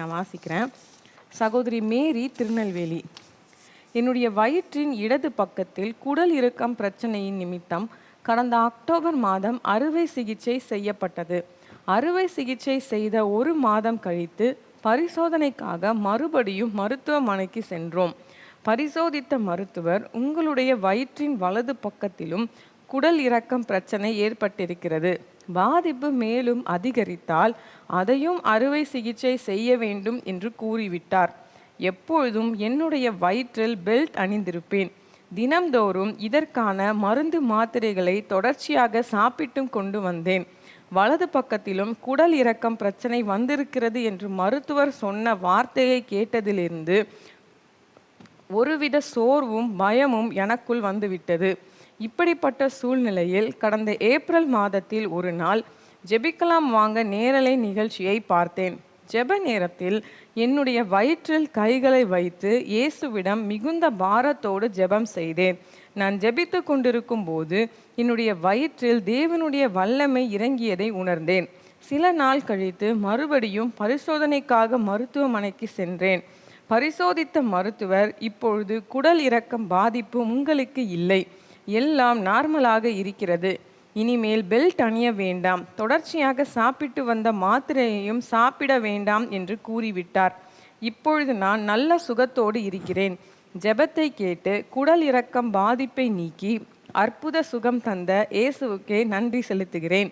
நான் வாசிக்கிறேன். சகோதரி மேரி, திருநெல்வேலி. என்னுடைய வயிற்றின் இடது பக்கத்தில் குடல் இறுக்கம் பிரச்சனையின் நிமித்தம் கடந்த அக்டோபர் மாதம் அறுவை சிகிச்சை செய்யப்பட்டது. அறுவை சிகிச்சை செய்த 1 மாதம் கழித்து பரிசோதனைக்காக மறுபடியும் மருத்துவமனைக்கு சென்றோம். பரிசோதித்த மருத்துவர், உங்களுடைய வயிற்றின் வலது பக்கத்திலும் குடல் இறக்கம் பிரச்சனை ஏற்பட்டிருக்கிறது. பாதிப்பு மேலும் அதிகரித்தால் அதையும் அறுவை சிகிச்சை செய்ய வேண்டும் என்று கூறிவிட்டார். எப்பொழுதும் என்னுடைய வயிற்றில் பெல்ட் அணிந்திருப்பேன். தினம்தோறும் இதற்கான மருந்து மாத்திரைகளை தொடர்ச்சியாக சாப்பிட்டும் கொண்டு வந்தேன். வலது பக்கத்திலும் குடல் இறக்கம் பிரச்சனை வந்திருக்கிறது என்று மருத்துவர் சொன்ன வார்த்தையை கேட்டதிலிருந்து ஒருவித சோர்வும் பயமும் எனக்குள் வந்துவிட்டது. இப்படிப்பட்ட சூழ்நிலையில் கடந்த ஏப்ரல் மாதத்தில் ஒரு நாள் ஜெபிக்கலாம் வாங்க நேரலை நிகழ்ச்சியை பார்த்தேன். ஜெப நேரத்தில் என்னுடைய வயிற்றில் கைகளை வைத்து இயேசுவிடம் மிகுந்த பாரத்தோடு ஜெபம் செய்தேன். நான் ஜெபித்து கொண்டிருக்கும் போது என்னுடைய வயிற்றில் தேவனுடைய வல்லமை இறங்கியதை உணர்ந்தேன். சில நாள் கழித்து மறுபடியும் பரிசோதனைக்காக மருத்துவமனைக்கு சென்றேன். பரிசோதித்த மருத்துவர், இப்பொழுது குடல் இறக்கம் பாதிப்பு உங்களுக்கு இல்லை, எல்லாம் நார்மலாக இருக்கிறது, இனிமேல் பெல்ட் அணிய வேண்டாம், தொடர்ச்சியாக சாப்பிட்டு வந்த மாத்திரையையும் சாப்பிட வேண்டாம் என்று கூறிவிட்டார். இப்பொழுது நான் நல்ல சுகத்தோடு இருக்கிறேன். ஜெபத்தை கேட்டு குடல் இறக்கம் பாதிப்பை நீக்கி அற்புத சுகம் தந்த இயேசுவுக்கே நன்றி செலுத்துகிறேன்.